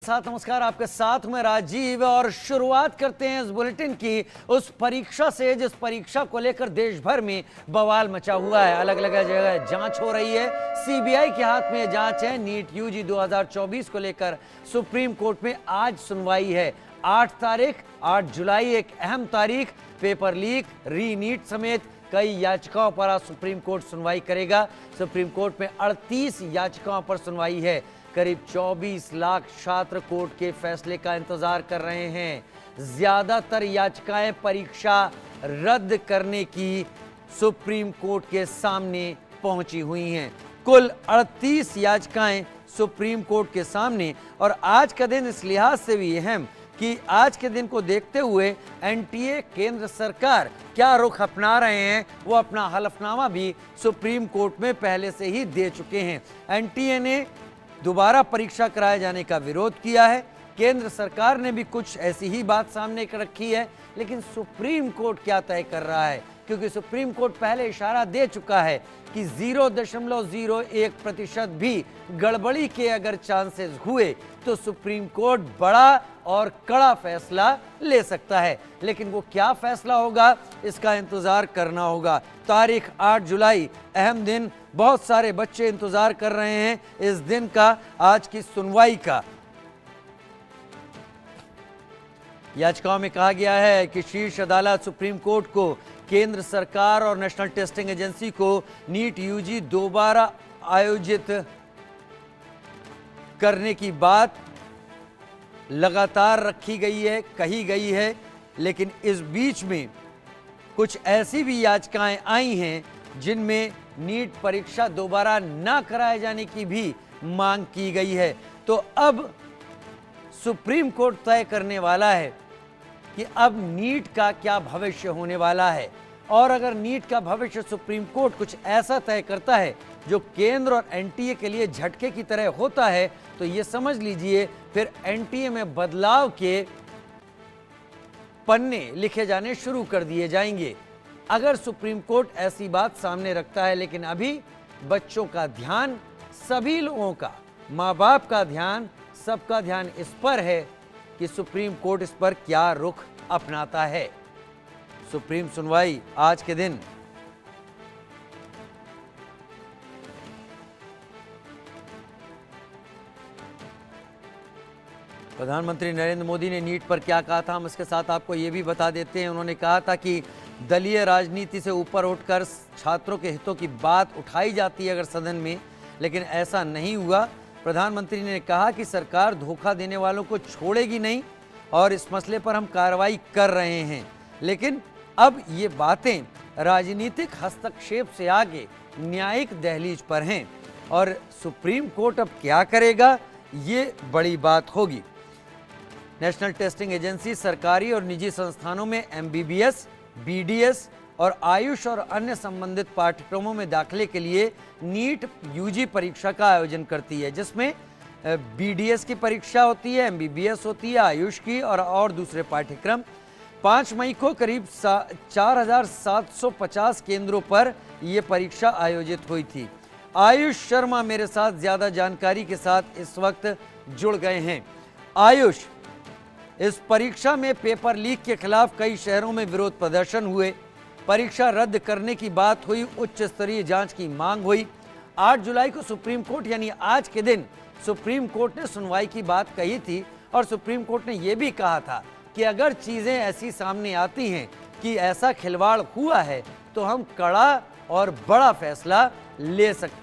साथ नमस्कार, आपके साथ में राजीव और शुरुआत करते हैं इस बुलेटिन की उस परीक्षा से जिस परीक्षा को लेकर देश भर में बवाल मचा हुआ है। अलग अलग जगह जांच हो रही है। सीबीआई के हाथ में जांच है। नीट यूजी 2024 को लेकर सुप्रीम कोर्ट में आज सुनवाई है। 8 जुलाई एक अहम तारीख। पेपर लीक, री नीट समेत कई याचिकाओं पर आज सुप्रीम कोर्ट सुनवाई करेगा। सुप्रीम कोर्ट में 38 याचिकाओं पर सुनवाई है। करीब 24 लाख छात्र कोर्ट के फैसले का इंतजार कर रहे हैं। ज्यादातर याचिकाएं परीक्षा रद्द करने की सुप्रीम कोर्ट के सामने पहुंची हुई हैं। कुल 38 याचिकाएं सुप्रीम कोर्ट के सामने। और आज का दिन इस लिहाज से भी अहम कि आज के दिन को देखते हुए एनटीए केंद्र सरकार क्या रुख अपना रहे हैं, वो अपना हलफनामा भी सुप्रीम कोर्ट में पहले से ही दे चुके हैं। एनटीए ने दोबारा परीक्षा कराए जाने का विरोध किया है। केंद्र सरकार ने भी कुछ ऐसी ही बात सामने रखी है। लेकिन सुप्रीम कोर्ट क्या तय कर रहा है, क्योंकि सुप्रीम कोर्ट पहले इशारा दे चुका है कि 0.01% भी गड़बड़ी के अगर चांसेस हुए तो सुप्रीम कोर्ट बड़ा और कड़ा फैसला ले सकता है। लेकिन वो क्या फैसला होगा, इसका इंतजार करना होगा। तारीख 8 जुलाई, अहम दिन। बहुत सारे बच्चे इंतजार कर रहे हैं इस दिन का, आज की सुनवाई का। याचिकाओं में कहा गया है कि शीर्ष अदालत सुप्रीम कोर्ट को केंद्र सरकार और नेशनल टेस्टिंग एजेंसी को नीट यूजी दोबारा आयोजित करने की बात लगातार रखी गई है, कही गई है। लेकिन इस बीच में कुछ ऐसी भी याचिकाएं आई हैं जिनमें नीट परीक्षा दोबारा ना कराए जाने की भी मांग की गई है। तो अब सुप्रीम कोर्ट तय करने वाला है कि अब नीट का क्या भविष्य होने वाला है। और अगर नीट का भविष्य सुप्रीम कोर्ट कुछ ऐसा तय करता है जो केंद्र और एनटीए के लिए झटके की तरह होता है, तो ये समझ लीजिए फिर एनटीए में बदलाव के पन्ने लिखे जाने शुरू कर दिए जाएंगे अगर सुप्रीम कोर्ट ऐसी बात सामने रखता है। लेकिन अभी बच्चों का ध्यान, सभी लोगों का, माँ बाप का ध्यान, सबका ध्यान इस पर है कि सुप्रीम कोर्ट इस पर क्या रुख अपनाता है। सुप्रीम सुनवाई आज के दिन। प्रधानमंत्री नरेंद्र मोदी ने नीट पर क्या कहा था, हम इसके साथ आपको ये भी बता देते हैं। उन्होंने कहा था कि दलीय राजनीति से ऊपर उठकर छात्रों के हितों की बात उठाई जाती है अगर सदन में, लेकिन ऐसा नहीं हुआ। प्रधानमंत्री ने कहा कि सरकार धोखा देने वालों को छोड़ेगी नहीं और इस मसले पर हम कार्रवाई कर रहे हैं। लेकिन अब ये बातें राजनीतिक हस्तक्षेप से आगे न्यायिक दहलीज पर हैं और सुप्रीम कोर्ट अब क्या करेगा, ये बड़ी बात होगी। नेशनल टेस्टिंग एजेंसी सरकारी और निजी संस्थानों में एमबीबीएस, बीडीएस और आयुष और अन्य संबंधित पाठ्यक्रमों में दाखिले के लिए नीट यूजी परीक्षा का आयोजन करती है, जिसमें बीडीएस की परीक्षा होती है, एमबीबीएस होती है, आयुष की और दूसरे पाठ्यक्रम। 5 मई को करीब 4750 केंद्रों पर यह परीक्षा आयोजित हुई थी। आयुष शर्मा मेरे साथ ज्यादा जानकारी के साथ इस वक्त जुड़ गए हैं। आयुष, इस परीक्षा में पेपर लीक के खिलाफ कई शहरों में विरोध प्रदर्शन हुए, परीक्षा रद्द करने की बात हुई, उच्च स्तरीय जांच की मांग हुई। 8 जुलाई को सुप्रीम कोर्ट यानी आज के दिन सुप्रीम कोर्ट ने सुनवाई की बात कही थी और सुप्रीम कोर्ट ने यह भी कहा था कि अगर चीजें ऐसी सामने आती हैं कि ऐसा खिलवाड़ हुआ है तो हम कड़ा और बड़ा फैसला ले सकते हैं।